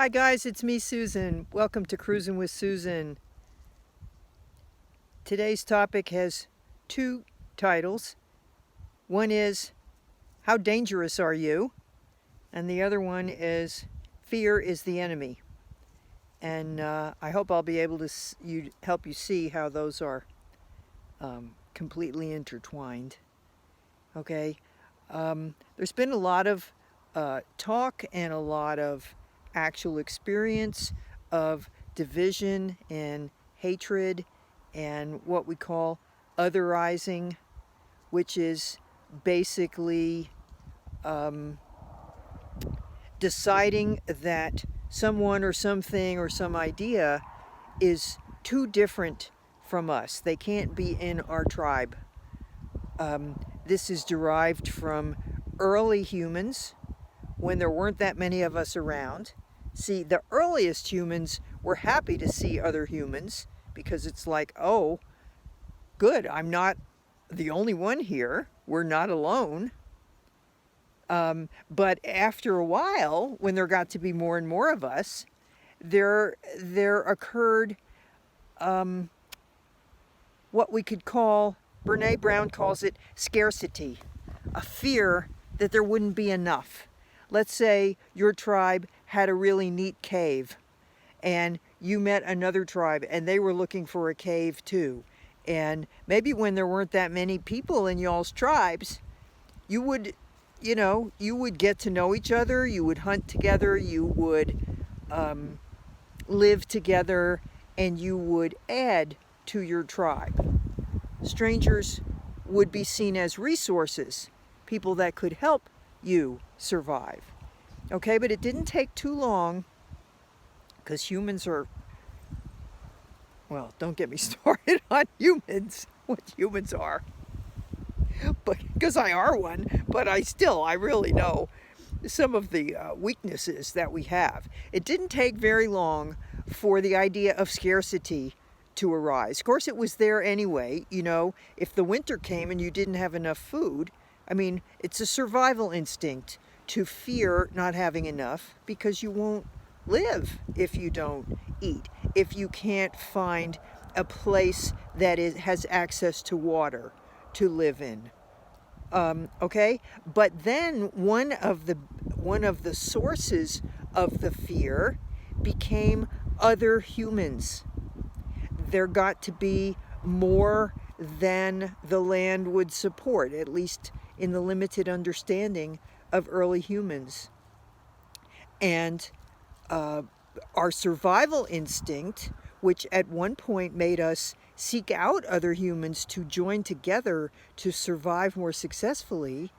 Hi guys, it's me, Susan. Welcome to Cruisin' with Susan. Today's topic has two titles. One is, how dangerous are you? And the other one is, fear is the enemy. And I hope I'll be able to help you see how those are completely intertwined. Okay? There's been a lot of talk and a lot of actual experience of division and hatred and what we call otherizing, which is basically deciding that someone or something or some idea is too different from us. They can't be in our tribe. This is derived from early humans when there weren't that many of us around. See, the earliest humans were happy to see other humans because it's like, oh, good, I'm not the only one here. We're not alone. But after a while, when there got to be more and more of us, there occurred what we could call, Brene Brown calls it scarcity, a fear that there wouldn't be enough. Let's say your tribe had a really neat cave and you met another tribe and they were looking for a cave too. And maybe when there weren't that many people in y'all's tribes, you would get to know each other, you would hunt together, you would live together, and you would add to your tribe. Strangers would be seen as resources, people that could help you survive. Okay, but it didn't take too long, because humans are, well, don't get me started on humans, what humans are. But because I are one, but I really know some of the weaknesses that we have. It didn't take very long for the idea of scarcity to arise. Of course, it was there anyway. If the winter came and you didn't have enough food, I mean, it's a survival instinct to fear not having enough because you won't live if you don't eat, if you can't find a place that has access to water to live in. Okay, but then one of the sources of the fear became other humans. There got to be more than the land would support, at least in the limited understanding of early humans. And our survival instinct, which at one point made us seek out other humans to join together to survive more successfully,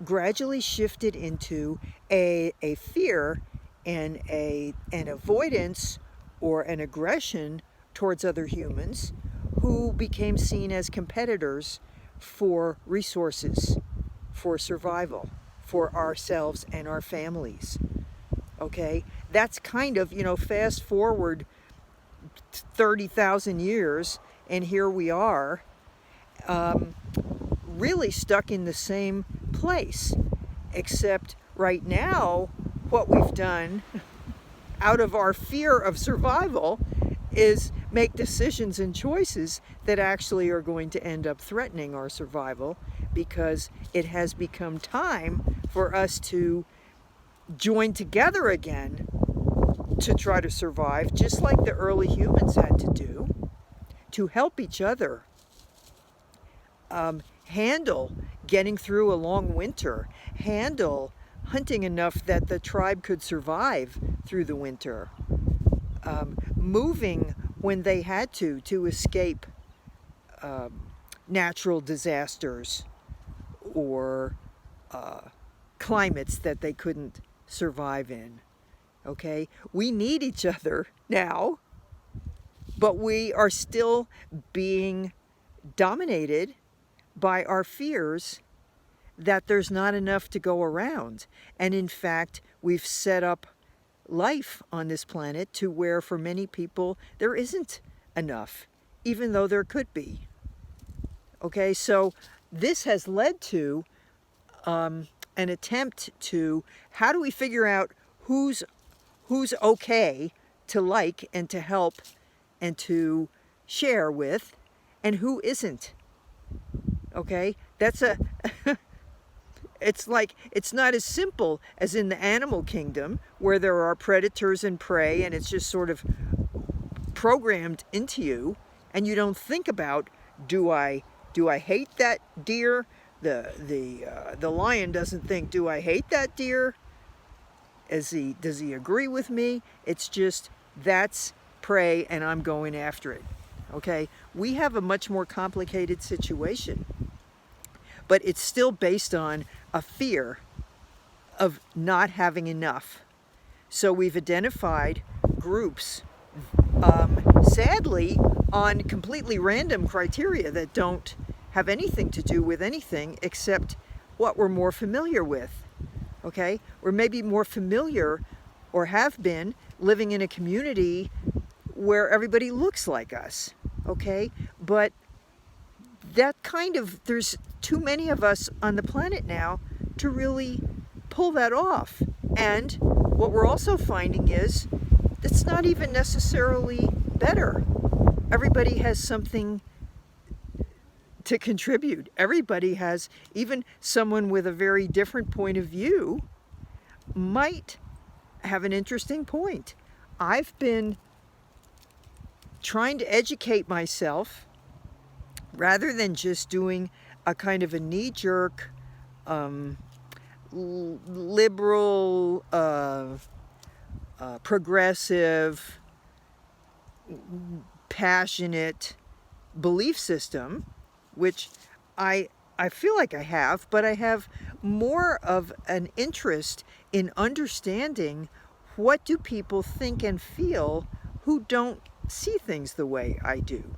gradually shifted into a fear and an avoidance or an aggression towards other humans who became seen as competitors for resources, for survival, for ourselves and our families. Okay, that's kind of, fast forward 30,000 years, and here we are, really stuck in the same place, except right now, what we've done out of our fear of survival is make decisions and choices that actually are going to end up threatening our survival, because it has become time for us to join together again to try to survive, just like the early humans had to do, to help each other handle getting through a long winter, handle hunting enough that the tribe could survive through the winter, moving when they had to escape natural disasters or climates that they couldn't survive in. Okay, we need each other now, but we are still being dominated by our fears that there's not enough to go around. And in fact, we've set up life on this planet to where for many people there isn't enough, even though there could be. Okay, so this has led to an attempt to, how do we figure out who's who's okay to like and to help and to share with, and who isn't. Okay? That's a it's like, it's not as simple as in the animal kingdom where there are predators and prey and it's just sort of programmed into you, and you don't think about, do I hate that deer? The lion doesn't think, do I hate that deer? Does he agree with me? It's just, that's prey and I'm going after it. Okay? We have a much more complicated situation, but it's still based on a fear of not having enough. So we've identified groups, sadly, on completely random criteria that don't have anything to do with anything except what we're more familiar with. Okay? We're maybe more familiar, or have been, living in a community where everybody looks like us. Okay? But that kind of, there's too many of us on the planet now to really pull that off. And what we're also finding is it's not even necessarily better. Everybody has something to contribute. Everybody has, even someone with a very different point of view might have an interesting point. I've been trying to educate myself rather than just doing a kind of a knee-jerk, liberal, progressive, passionate belief system, which I feel like I have, but I have more of an interest in understanding, what do people think and feel who don't see things the way I do.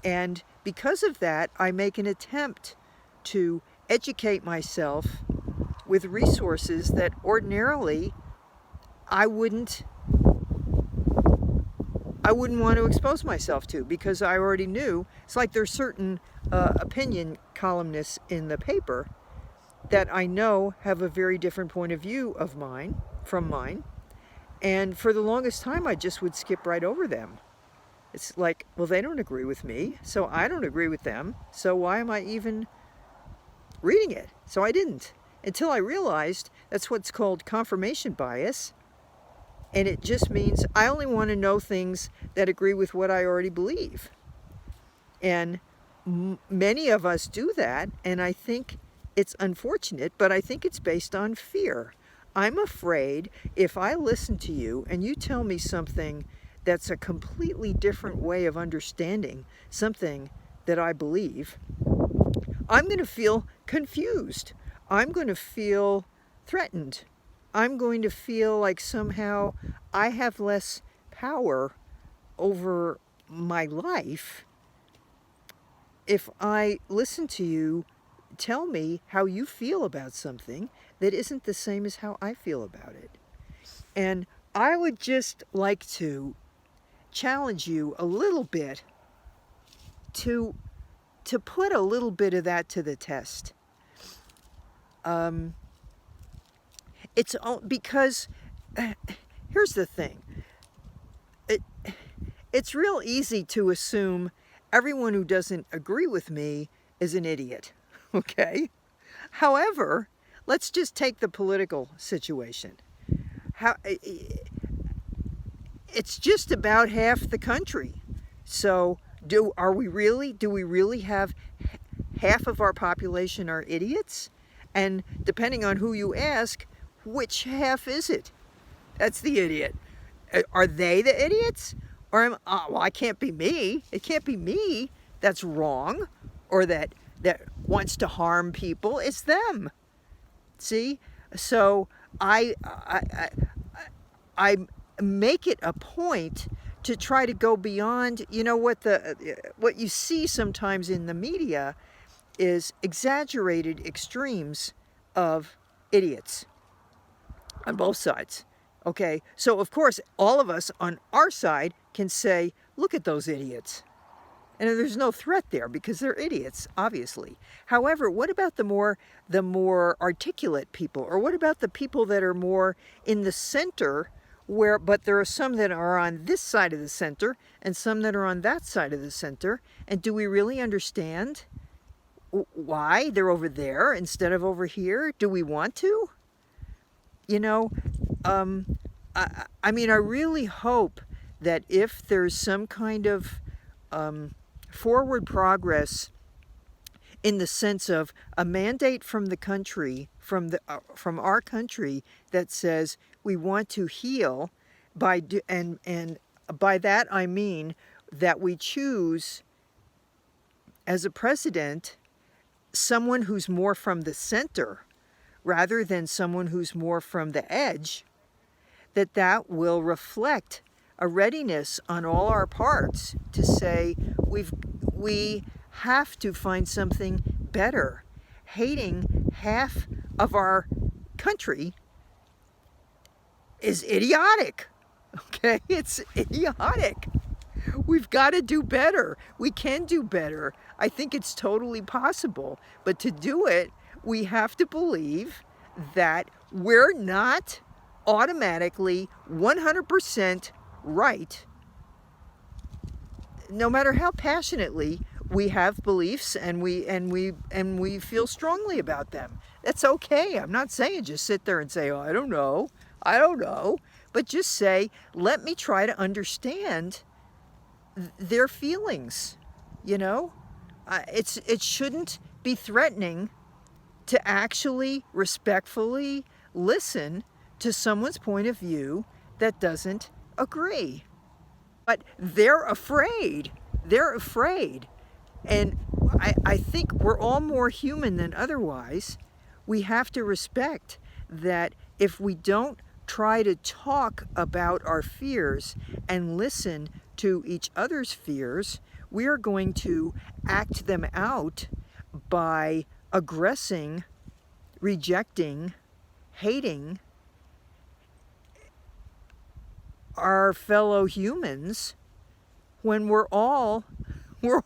And because of that, I make an attempt to educate myself with resources that ordinarily I wouldn't want to expose myself to, because I already knew. It's like there's certain opinion columnists in the paper that I know have a very different point of view of mine, from mine, and for the longest time I just would skip right over them. It's like, well, they don't agree with me, so I don't agree with them, so why am I even reading it? So I didn't, until I realized that's what's called confirmation bias. And it just means I only want to know things that agree with what I already believe. And many of us do that, and I think it's unfortunate, but I think it's based on fear. I'm afraid if I listen to you and you tell me something that's a completely different way of understanding something that I believe, I'm going to feel confused. I'm going to feel threatened. I'm going to feel like somehow I have less power over my life if I listen to you tell me how you feel about something that isn't the same as how I feel about it. And I would just like to challenge you a little bit to put a little bit of that to the test. It's because here's the thing. It's real easy to assume everyone who doesn't agree with me is an idiot, okay? However, let's just take the political situation. It's just about half the country. So do we really have half of our population are idiots? And depending on who you ask, which half is it? That's the idiot. Are they the idiots? Or well, I can't be me. It can't be me that's wrong or that wants to harm people. It's them. See? So I make it a point to try to go beyond, what you see sometimes in the media is exaggerated extremes of idiots on both sides. Okay, so of course all of us on our side can say, look at those idiots. And there's no threat there because they're idiots, obviously. However, what about the more articulate people? Or what about the people that are more in the center but there are some that are on this side of the center and some that are on that side of the center. And do we really understand why they're over there instead of over here? Do we want to? You know, I mean, I really hope that if there's some kind of forward progress in the sense of a mandate from the country, from our country, that says we want to heal and by that I mean that we choose as a president someone who's more from the center rather than someone who's more from the edge, that will reflect a readiness on all our parts to say we have to find something better. Hating half of our country is idiotic. Okay, it's idiotic. We've got to do better. We can do better. I think it's totally possible. But to do it, we have to believe that we're not automatically 100% right. No matter how passionately we have beliefs and we feel strongly about them. That's okay. I'm not saying just sit there and say, "Oh, I don't know. I don't know." But just say, "Let me try to understand their feelings." You know, it shouldn't be threatening to actually respectfully listen to someone's point of view that doesn't agree. But they're afraid. They're afraid. And I think we're all more human than otherwise. We have to respect that if we don't try to talk about our fears and listen to each other's fears, we are going to act them out by aggressing, rejecting, hating our fellow humans when we're all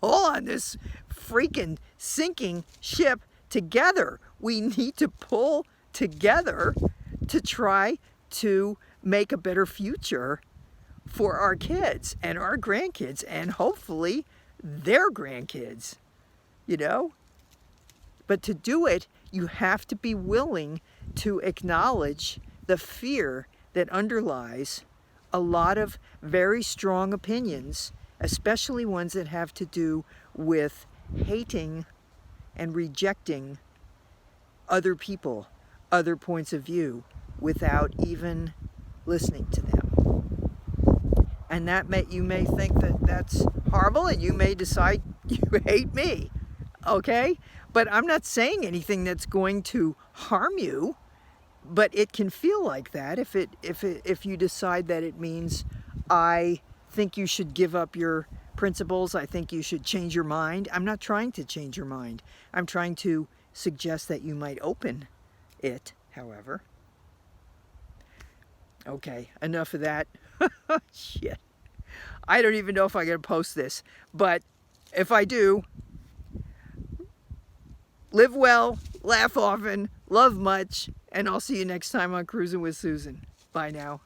on this freaking sinking ship together. We need to pull together to try to make a better future for our kids and our grandkids and hopefully their grandkids, you know? But to do it, you have to be willing to acknowledge the fear that underlies a lot of very strong opinions, especially ones that have to do with hating and rejecting other people, other points of view, without even listening to them. And you may think that that's horrible, and you may decide you hate me, okay? But I'm not saying anything that's going to harm you. But it can feel like that if you decide that it means I think you should give up your principles, I think you should change your mind. I'm not trying to change your mind. I'm trying to suggest that you might open it, however. Okay, enough of that. Shit. I don't even know if I'm going to post this, but if I do, live well, laugh often, love much, and I'll see you next time on Cruisin' with Susan. Bye now.